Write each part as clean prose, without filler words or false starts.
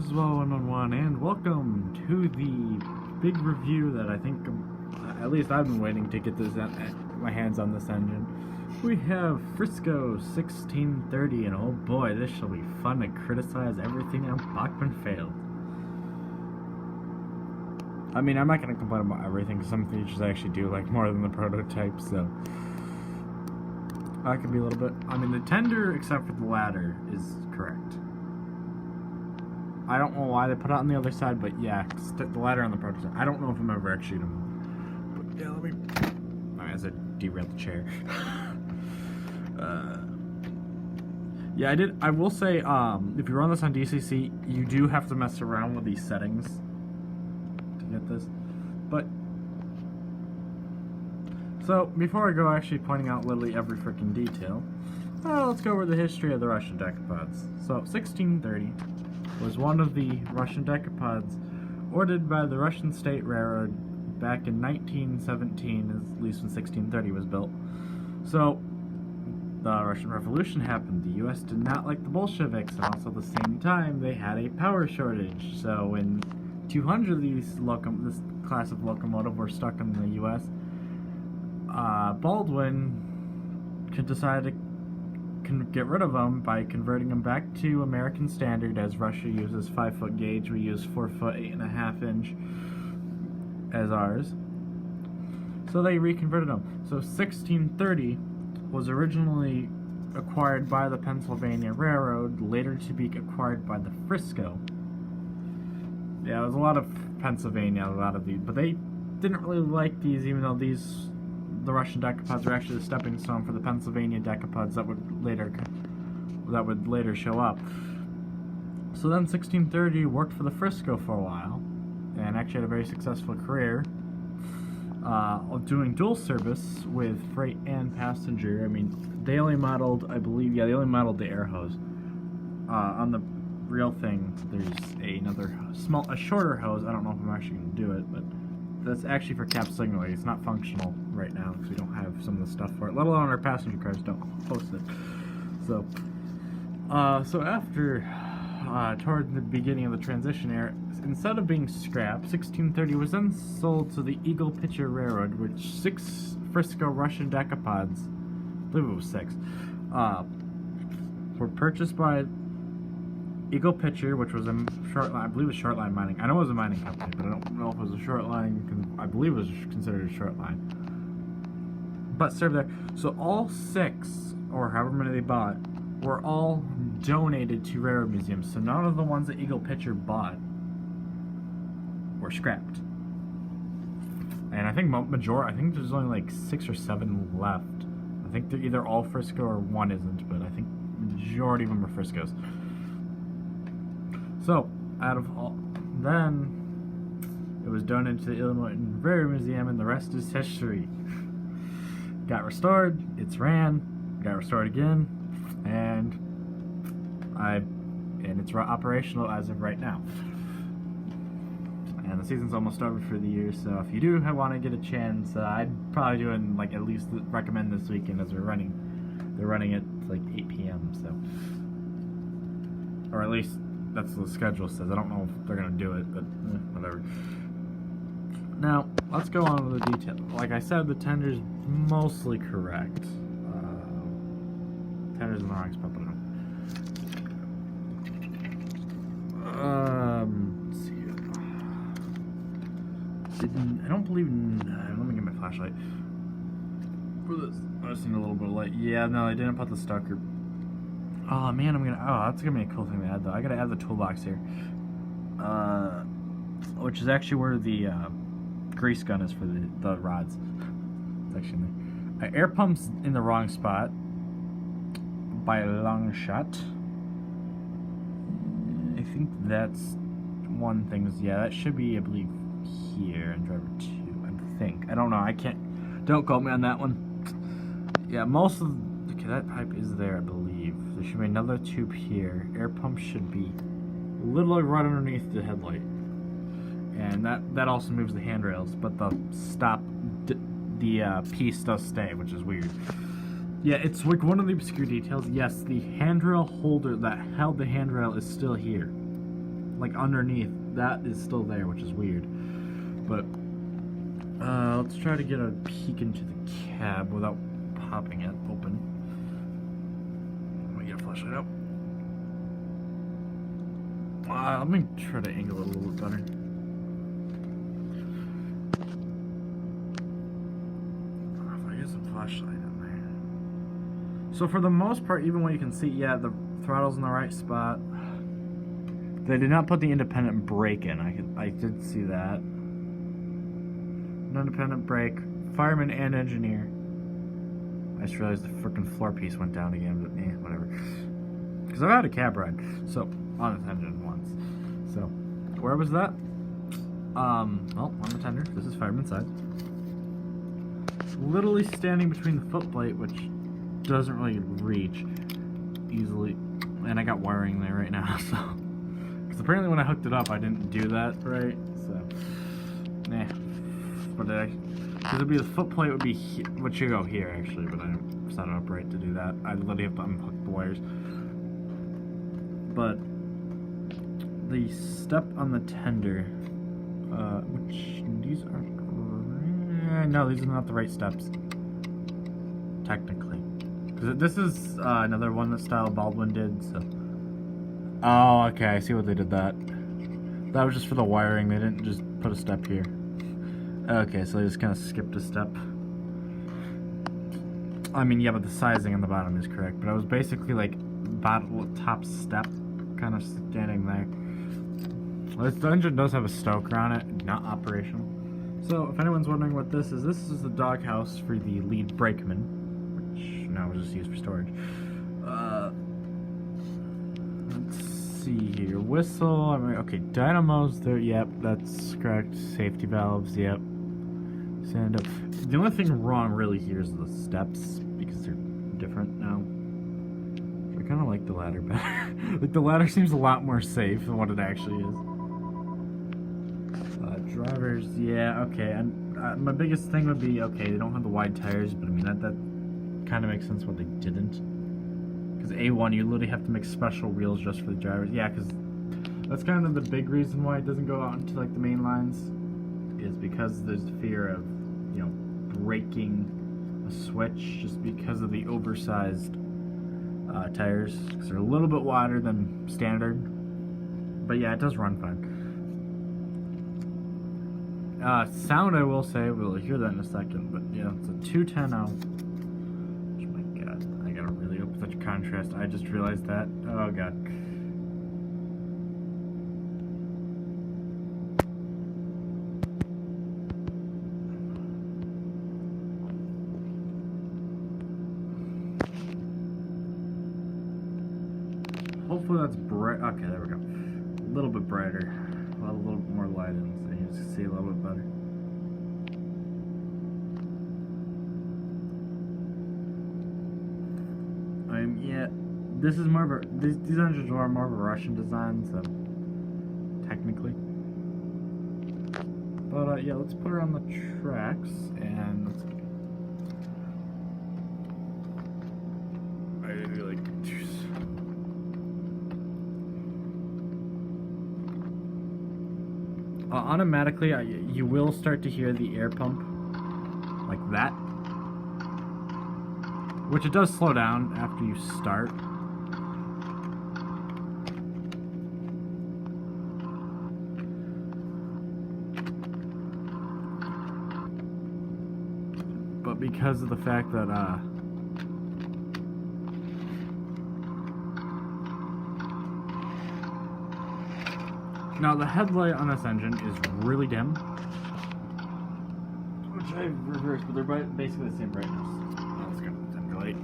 is Well111, and welcome to the big review that I think, at least I've been waiting to get my hands on this engine. We have Frisco 1630, and oh boy, this shall be fun to criticize everything that Bachman failed. I mean, I'm not going to complain about everything, because some features I actually do like more than the prototype, so I could be a little bit... I mean, the tender, except for the ladder, is correct. I don't know why they put it on the other side, but yeah, the ladder on the prototype. I don't know if I'm ever actually gonna move. But yeah, let me... Alright, as I derailed the chair. Yeah, I will say, if you run this on DCC, you do have to mess around with these settings to get this. But... So, before I go actually pointing out literally every freaking detail, let's go over the history of the Russian decapods. So, 1630 was one of the Russian decapods ordered by the Russian State Railroad back in 1917, at least when 1630 was built. So, the Russian Revolution happened. The U.S. did not like the Bolsheviks, and also at the same time, they had a power shortage. So, when 200 of this class of locomotive were stuck in the U.S., Baldwin could decide to get rid of them by converting them back to American standard, as Russia uses 5-foot gauge. We use 4-foot 8.5 inch as ours. So they reconverted them. So 1630 was originally acquired by the Pennsylvania Railroad, later to be acquired by the Frisco. Yeah, it was a lot of Pennsylvania, a lot of these, but they didn't really like these, even though the Russian decapods are actually the stepping stone for the Pennsylvania decapods that would later show up. So then 1630 worked for the Frisco for a while, and actually had a very successful career, doing dual service with freight and passenger. I mean, they only modeled, I believe, they only modeled the air hose. On the real thing, there's a shorter hose. I don't know if I'm actually going to do it, but that's actually for cap signaling. It's not functional right now because we don't have some of the stuff for it, let alone our passenger cars don't host it. So, after, toward the beginning of the transition era, instead of being scrapped, 1630 was then sold to the Eagle Pitcher Railroad, which 6 Frisco Russian decapods, I believe it was 6, were purchased by Eagle Pitcher, which was a short line, I believe it was short line mining. I know it was a mining company, but I don't know if it was a short line, I believe it was considered a short line. But served there. So all 6, or however many they bought, were all donated to railroad museums. So none of the ones that Eagle Pitcher bought were scrapped. And I think I think there's only like 6 or 7 left. I think they're either all Frisco or one isn't, but I think the majority of them are Friscos. So, out of all, then it was donated to the Illinois Railroad Museum, and the rest is history. Got restored, it's ran, got restored again, and it's operational as of right now. And the season's almost over for the year, so if you do want to get a chance, I'd probably do it in, like, at least recommend this weekend, as they're running it like 8 p.m. So, or at least that's what the schedule says. I don't know if they're gonna do it, but whatever. Now, let's go on with the detail. Like I said, the tender's mostly correct. Tender's in the wrong spot, but let's see. I don't believe let me get my flashlight. For this, I just need a little bit of light. Yeah, no, I didn't put the stucker. Oh man, that's gonna be a cool thing to add though. I gotta add the toolbox here. Which is actually where the grease gun is for the rods. It's actually in there. Air pump's in the wrong spot by a long shot. I think that's one thing. Yeah, that should be, I believe, here in driver 2. I think. I don't know. Don't quote me on that one. Yeah, most of that pipe is there, I believe. There should be another tube here. Air pump should be literally right underneath the headlight. And that also moves the handrails, but the piece does stay, which is weird. Yeah, it's like one of the obscure details. Yes, the handrail holder that held the handrail is still here. like underneath, that is still there, which is weird. But let's try to get a peek into the cab without popping it open. Let me get a flashlight out. Let me try to angle it a little bit better. If I get some flashlight in there. So for the most part, even when you can see, yeah, the throttle's in the right spot. They did not put the independent brake in. I did see that. An independent brake, fireman and engineer. I just realized the freaking floor piece went down again, but whatever. Because I've had a cab ride, so on its engine once. So where was that? Well, on the tender. This is fireman's side. Literally standing between the footplate, which doesn't really reach easily, and I got wiring there right now, so. Because apparently when I hooked it up, I didn't do that right, so. But because it'd be the footplate would be would should go here actually, but I didn't set it up right to do that. I literally have to unhook the wires. But the step on the tender, which these are no, these are not the right steps technically. Because this is another one that Style Baldwin did. So. Oh, okay. I see what they did that. That was just for the wiring. They didn't just put a step here. Okay, so they just kind of skipped a step. I mean, yeah, but the sizing on the bottom is correct. But I was basically like top step, kind of standing there. This engine does have a stoker on it, not operational. So if anyone's wondering what this is the doghouse for the lead brakeman, which now is just used for storage. Let's see here. Whistle. I mean, okay, dynamos there. Yep, that's correct. Safety valves. Yep. Stand up. The only thing wrong really here is the steps because they're different now. I kind of like the ladder better. Like the ladder seems a lot more safe than what it actually is. Drivers, yeah, okay. And my biggest thing would be okay. They don't have the wide tires, but I mean that kind of makes sense what they didn't. Because A1, you literally have to make special wheels just for the drivers. Yeah, because that's kind of the big reason why it doesn't go out into like the main lines, is because there's the fear of, you know, breaking a switch just because of the oversized tires. Because they're a little bit wider than standard. But yeah, it does run fine. Sound, I will say, we'll hear that in a second. But yeah, it's a 210 out. Oh my god, I gotta really up such contrast. I just realized that. Oh god. Hopefully that's bright. Okay, there we go. A little bit brighter. A little bit more light in, so you can see a little bit better. Yeah, this is more of a, these engines are more of a Russian design, so technically. But yeah, let's put her on the tracks and let's. I really like. Automatically, you will start to hear the air pump like that, which it does slow down after you start. But because of the fact that now the headlight on this engine is really dim, which I've reversed, but they're basically the same brightness. Let's go to the tender light.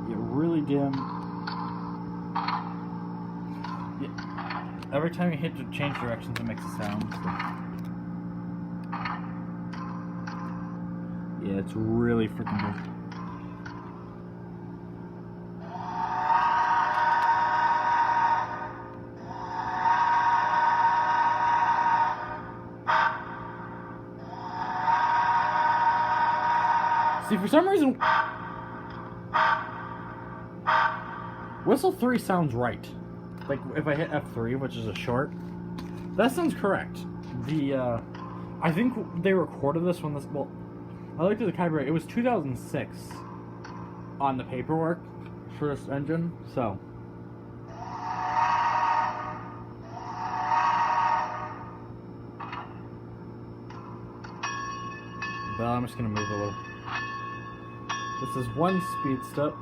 Yeah, really dim. Yeah. Every time you hit to change directions, it makes a sound. So. Yeah, it's really freaking dim. See, for some reason, Whistle 3 sounds right. like if I hit F3, which is a short, that sounds correct. I think they recorded this when this, well, I looked at the copyright, it was 2006 on the paperwork for this engine, so. But I'm just gonna move a little. This is one speed step.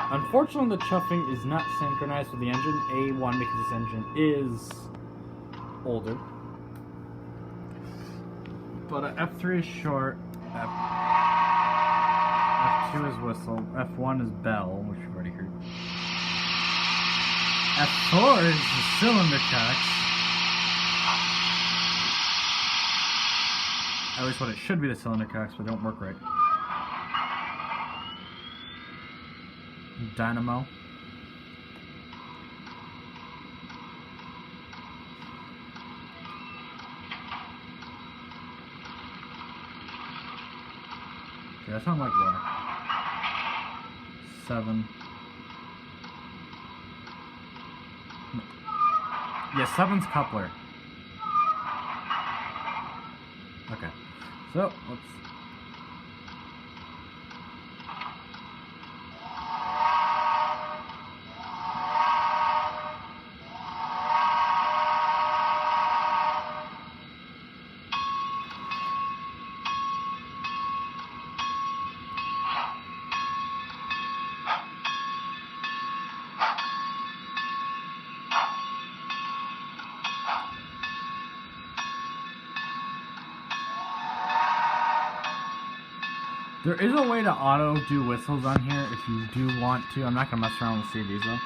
Unfortunately, the chuffing is not synchronized with the engine. A1, because this engine is older. But F3 is short. F2 is whistle. F1 is bell, which you've already heard. F4 is the cylinder cocks. At least what it should be the cylinder cocks, but they don't work right. Dynamo. Okay, that sounds like water. 7. Yeah, 7's coupler. Okay, so let's. There is a way to auto do whistles on here if you do want to. I'm not going to mess around with CDs though.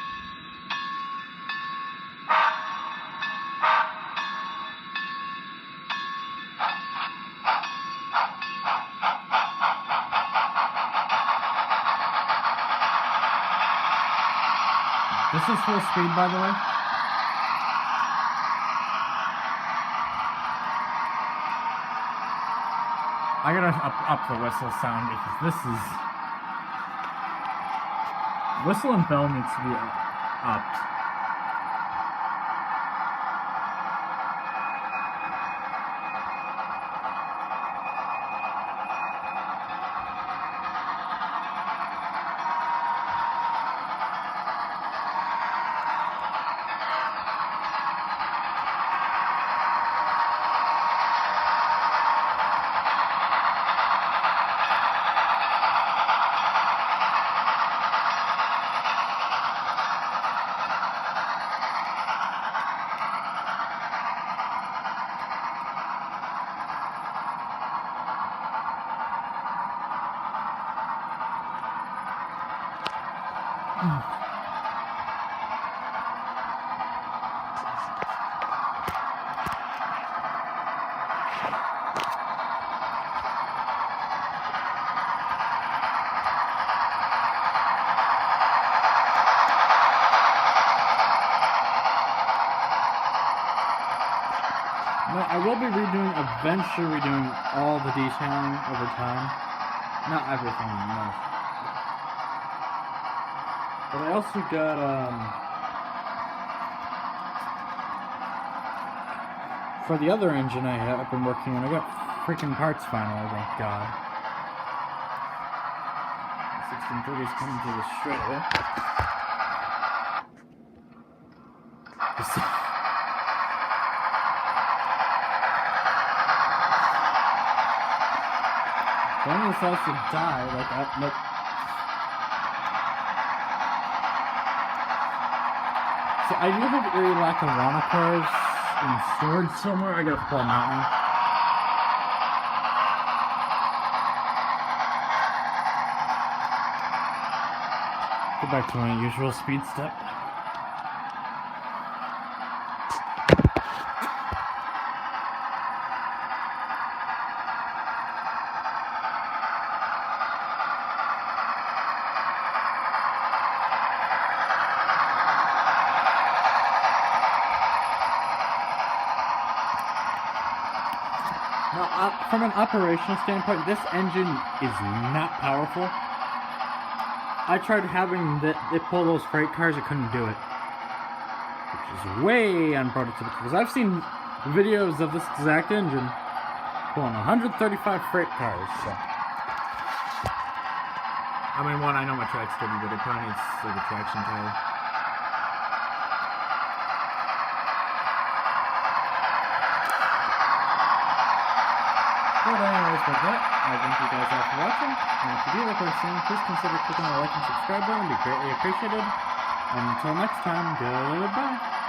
This is full speed, by the way. I gotta up the whistle sound because this is... Whistle and bell needs to be upped. No, I will be eventually redoing all the detailing over time. Not everything, no. But I also got, for the other engine I've been working on, I got freaking parts finally, thank God. 1630 is coming to the straight away. One of the cells to die, like, So I do have eerie lack of Lana cars in storage somewhere. I gotta pull them out now. Go back to my usual speed step. Now, from an operational standpoint, this engine is not powerful. I tried having it pull those freight cars, I couldn't do it. Which is way unprototypical, because I've seen videos of this exact engine pulling 135 freight cars, so. I mean, one, I know my track's dirty, but it probably needs like a traction tire. But anyways, with that, I thank you guys all for watching, and if you do like what I'm saying, please consider clicking the like and subscribe button, it'd be greatly appreciated. And until next time, goodbye.